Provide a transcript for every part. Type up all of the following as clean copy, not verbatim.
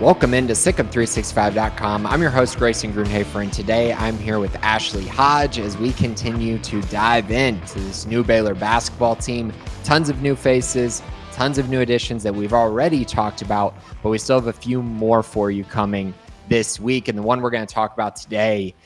Welcome into Sikkim365.com. I'm your host, Grayson Grundhoefer, and today I'm here with Ashley Hodge as we continue to dive into this new Baylor basketball team. Tons of new faces, tons of new additions that we've already talked about, but we still have a few more for you coming this week. And the one we're going to talk about today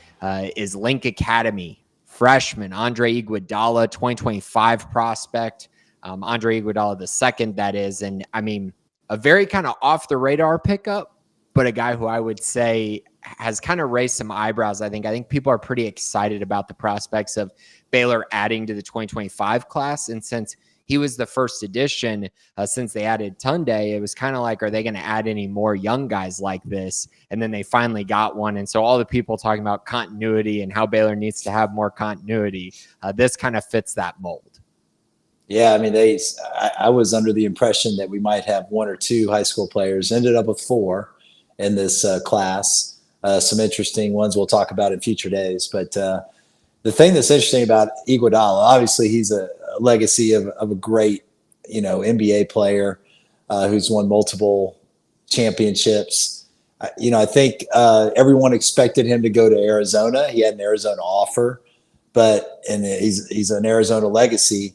is Link Academy freshman Andre Iguodala, 2025 prospect. Andre Iguodala the second, that is. And I mean, a very kind of off the radar pickup, but a guy who I would say has kind of raised some eyebrows. I think people are pretty excited about the prospects of Baylor adding to the 2025 class. And since he was the first addition, since they added Tunde, it was kind of like, are they going to add any more young guys like this? And then they finally got one. And so all the people talking about continuity and how Baylor needs to have more continuity, this kind of fits that mold. Yeah, I mean, I was under the impression that we might have one or two high school players. Ended up with four in this class. Some interesting ones we'll talk about in future days. But the thing that's interesting about Iguodala, obviously he's a legacy of a great, NBA player who's won multiple championships. I think everyone expected him to go to Arizona. He had an Arizona offer, and he's an Arizona legacy.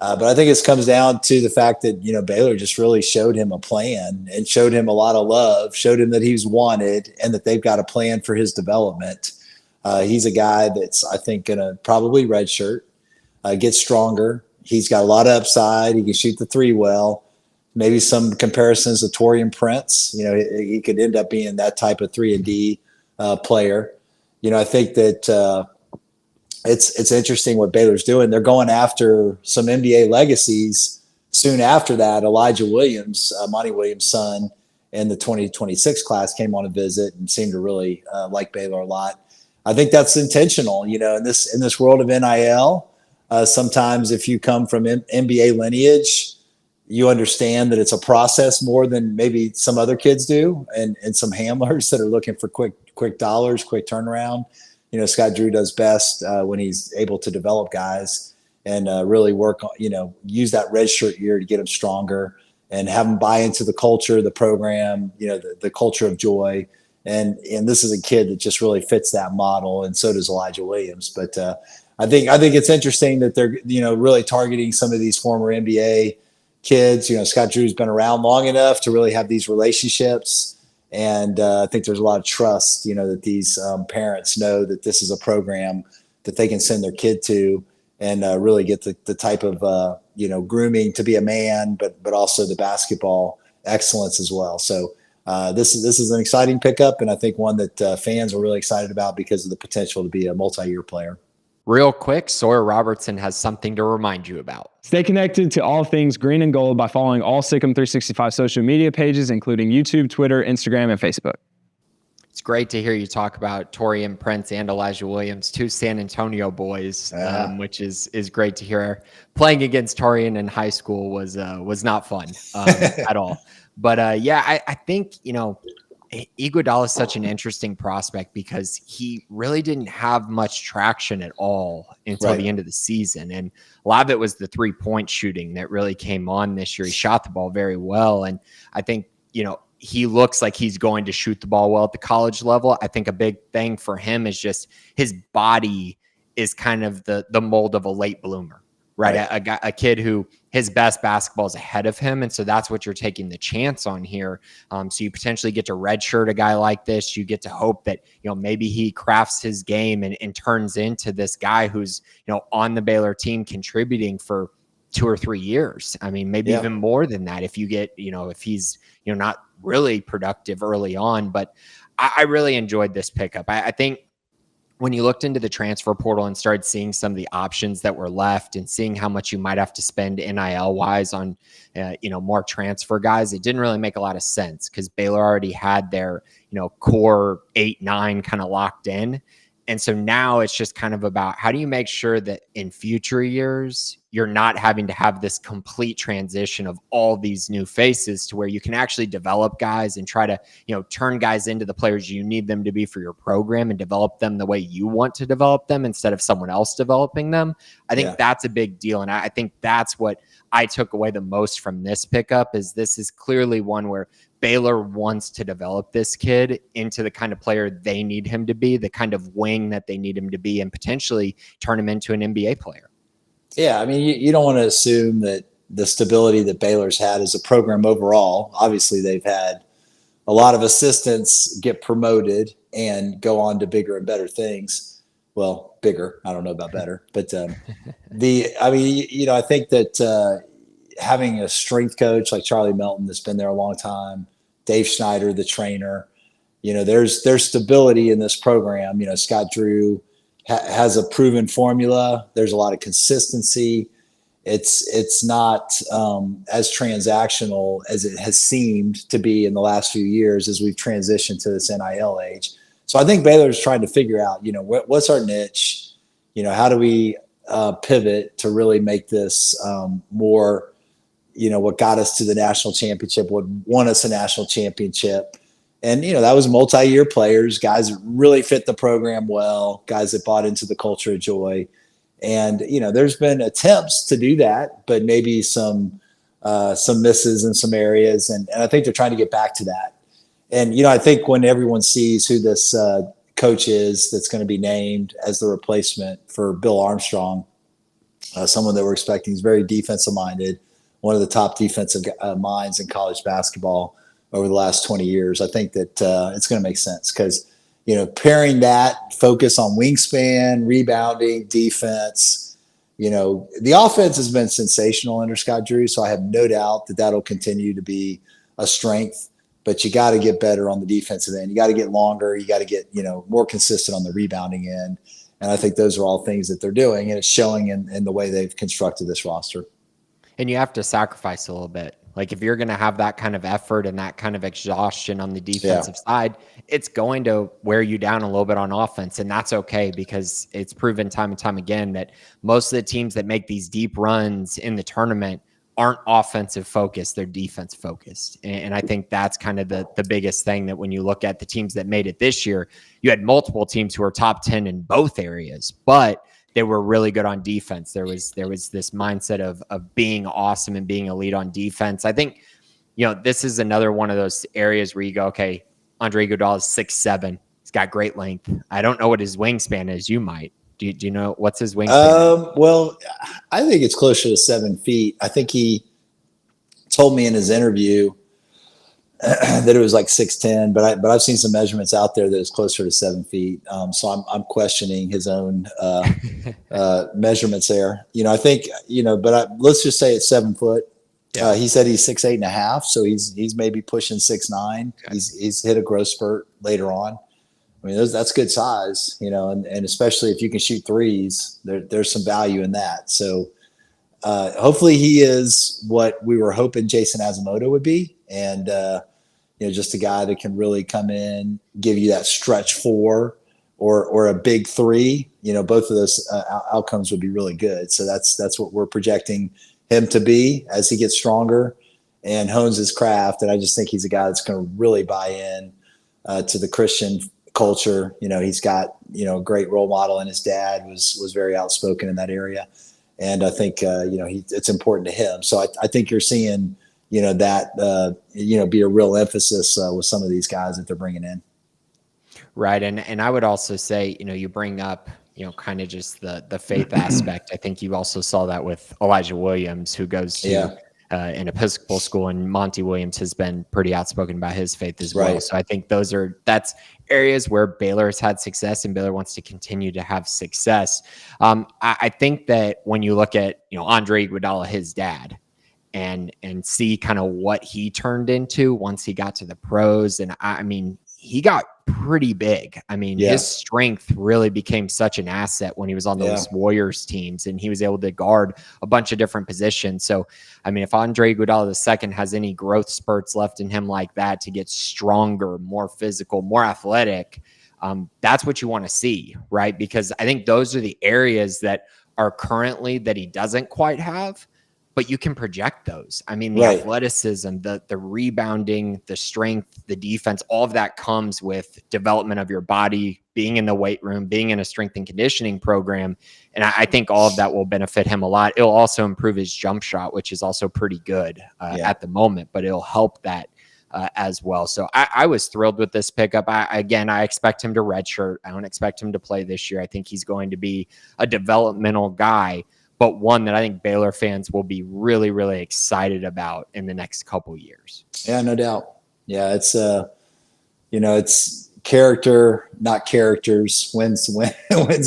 But I think it comes down to the fact that, Baylor just really showed him a plan and showed him a lot of love, showed him that he's wanted and that they've got a plan for his development. He's a guy that's, I think, going to probably redshirt, get stronger. He's got a lot of upside. He can shoot the three well. Maybe some comparisons to Taurean Prince. He could end up being that type of 3-and-D player. I think that it's interesting what Baylor's doing. They're going after some NBA legacies. Soon after that, Elijah Williams, Monty Williams' son, in the 2026 class came on a visit and seemed to really like Baylor a lot. I think that's intentional. In this world of NIL, sometimes if you come from NBA lineage, you understand that it's a process more than maybe some other kids do, and some handlers that are looking for quick dollars, quick turnaround. Scott Drew does best when he's able to develop guys and really work on, use that redshirt year to get them stronger and have them buy into the culture, the program, the culture of joy. And this is a kid that just really fits that model. And so does Elijah Williams. But I think it's interesting that they're, really targeting some of these former NBA kids. Scott Drew's been around long enough to really have these relationships. And I think there's a lot of trust, that these parents know that this is a program that they can send their kid to and really get the type of, grooming to be a man, but also the basketball excellence as well. So this is an exciting pickup, and I think one that fans are really excited about because of the potential to be a multi-year player. Real quick, Sawyer Robertson has something to remind you about. Stay connected to all things green and gold by following all Sikkim365 social media pages, including YouTube, Twitter, Instagram, and Facebook. It's great to hear you talk about Taurean Prince and Elijah Williams, two San Antonio boys, which is great to hear. Playing against Taurean in high school was not fun at all. But I think, Iguodala is such an interesting prospect because he really didn't have much traction at all until the end of the season. And a lot of it was the 3-point shooting that really came on this year. He shot the ball very well. And I think, he looks like he's going to shoot the ball well at the college level. I think a big thing for him is just his body is kind of the mold of a late bloomer. Right. A kid who his best basketball is ahead of him. And so that's what you're taking the chance on here. So you potentially get to redshirt a guy like this. You get to hope that, maybe he crafts his game and turns into this guy who's, on the Baylor team contributing for 2 or 3 years. I mean, maybe even more than that if you get, if he's, not really productive early on. But I really enjoyed this pickup. I think when you looked into the transfer portal and started seeing some of the options that were left and seeing how much you might have to spend NIL wise on, more transfer guys, it didn't really make a lot of sense because Baylor already had their, core 8-9 kind of locked in. And so now it's just kind of about how do you make sure that in future years, you're not having to have this complete transition of all these new faces to where you can actually develop guys and try to, turn guys into the players you need them to be for your program and develop them the way you want to develop them instead of someone else developing them. I think that's a big deal. And I think that's what I took away the most from this pickup is this is clearly one where Baylor wants to develop this kid into the kind of player they need him to be, the kind of wing that they need him to be, and potentially turn him into an NBA player. Yeah, I mean, you don't want to assume that the stability that Baylor's had as a program overall. Obviously, they've had a lot of assistants get promoted and go on to bigger and better things. Well, bigger, I don't know about better, but I think that having a strength coach like Charlie Melton that's been there a long time, Dave Schneider, the trainer, there's stability in this program. Scott Drew has a proven formula. There's a lot of consistency. It's not as transactional as it has seemed to be in the last few years as we've transitioned to this NIL age. So I think Baylor's trying to figure out, what's our niche? How do we pivot to really make this more, what got us to the national championship, what won us a national championship. And, that was multi-year players, guys that really fit the program well, guys that bought into the culture of joy. And, there's been attempts to do that, but maybe some misses in some areas. And I think they're trying to get back to that. And, I think when everyone sees who this coach is that's going to be named as the replacement for Bill Armstrong, someone that we're expecting is very defensive-minded, one of the top defensive minds in college basketball over the last 20 years. I think that it's going to make sense because, pairing that focus on wingspan, rebounding, defense, the offense has been sensational under Scott Drew. So I have no doubt that that'll continue to be a strength, but you got to get better on the defensive end. You got to get longer. You got to get, more consistent on the rebounding end. And I think those are all things that they're doing, and it's showing in the way they've constructed this roster. And you have to sacrifice a little bit. Like if you're going to have that kind of effort and that kind of exhaustion on the defensive side, it's going to wear you down a little bit on offense. And that's okay because it's proven time and time again that most of the teams that make these deep runs in the tournament aren't offensive focused, they're defense focused. And I think that's kind of the biggest thing, that when you look at the teams that made it this year, you had multiple teams who were top 10 in both areas, but they were really good on defense. There was this mindset of being awesome and being elite on defense. I think, this is another one of those areas where you go, okay, Andre Iguodala is 6'7". He's got great length. I don't know what his wingspan is. You might. Do you know what's his wingspan? Well, I think it's closer to 7 feet. I think he told me in his interview that it was like 6'10", but I've seen some measurements out there that is closer to 7 feet. So I'm questioning his own measurements there. I think, let's just say it's 7 foot. Yeah. He said he's 6'8.5", so he's maybe pushing 6'9". Okay. He's hit a growth spurt later on. I mean, that's good size, and especially if you can shoot threes, there's some value in that. So hopefully he is what we were hoping Jason Azumoto would be. And, just a guy that can really come in, give you that stretch 4 or a big 3, both of those outcomes would be really good. So that's what we're projecting him to be as he gets stronger and hones his craft. And I just think he's a guy that's going to really buy in to the Christian culture. He's got, a great role model, and his dad was very outspoken in that area. And I think, it's important to him. So I think you're seeing, that, be a real emphasis with some of these guys that they're bringing in. Right. And I would also say, you bring up, kind of just the faith aspect. I think you also saw that with Elijah Williams, who goes to an Episcopal school, and Monty Williams has been pretty outspoken about his faith as well. Right. So I think that's areas where Baylor has had success, and Baylor wants to continue to have success. I think that when you look at, Andre Iguodala, his dad, and see kind of what he turned into once he got to the pros. And I mean, he got pretty big. I mean, his strength really became such an asset when he was on those Warriors teams, and he was able to guard a bunch of different positions. So, I mean, if Andre Iguodala II has any growth spurts left in him like that to get stronger, more physical, more athletic, that's what you want to see, right? Because I think those are the areas that are currently that he doesn't quite have, but you can project those. I mean, the athleticism, the rebounding, the strength, the defense, all of that comes with development of your body, being in the weight room, being in a strength and conditioning program. And I think all of that will benefit him a lot. It'll also improve his jump shot, which is also pretty good at the moment, but it'll help that as well. So I was thrilled with this pickup. I expect him to redshirt. I don't expect him to play this year. I think he's going to be a developmental guy, but one that I think Baylor fans will be really, really excited about in the next couple years. Yeah, no doubt. Yeah, it's it's character, not characters, wins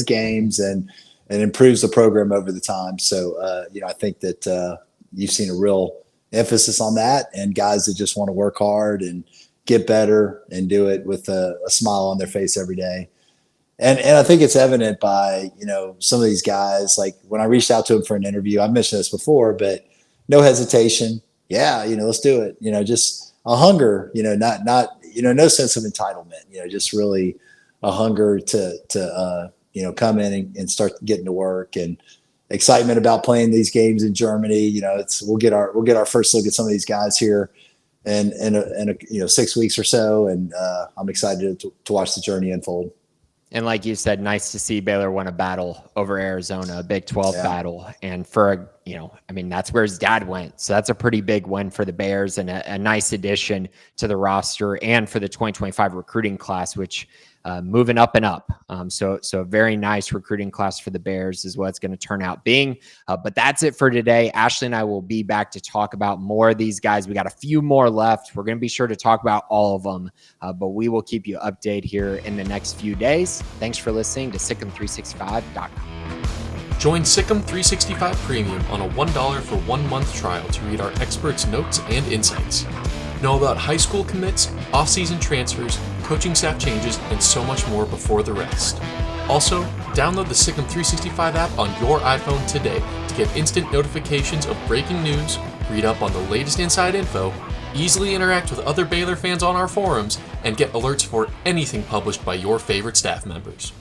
games and improves the program over the time. So I think that you've seen a real emphasis on that, and guys that just want to work hard and get better and do it with a smile on their face every day. And I think it's evident by, some of these guys, like when I reached out to him for an interview, I mentioned this before, but no hesitation. Yeah, let's do it. Just a hunger, not no sense of entitlement, just really a hunger to come in and start getting to work, and excitement about playing these games in Germany. We'll get our first look at some of these guys here in 6 weeks or so, and I'm excited to watch the journey unfold. And like you said, nice to see Baylor win a battle over Arizona, a Big 12 battle. And that's where his dad went. So that's a pretty big win for the Bears, and a nice addition to the roster and for the 2025 recruiting class, which moving up and up. So a very nice recruiting class for the Bears is what it's going to turn out being. But that's it for today. Ashley and I will be back to talk about more of these guys. We got a few more left. We're going to be sure to talk about all of them, but we will keep you updated here in the next few days. Thanks for listening to Sikkim365.com. Join Sikkim 365 Premium on a $1 for 1 month trial to read our experts' notes and insights. Know about high school commits, off-season transfers, coaching staff changes, and so much more before the rest. Also, download the Sikkim 365 app on your iPhone today to get instant notifications of breaking news, read up on the latest inside info, easily interact with other Baylor fans on our forums, and get alerts for anything published by your favorite staff members.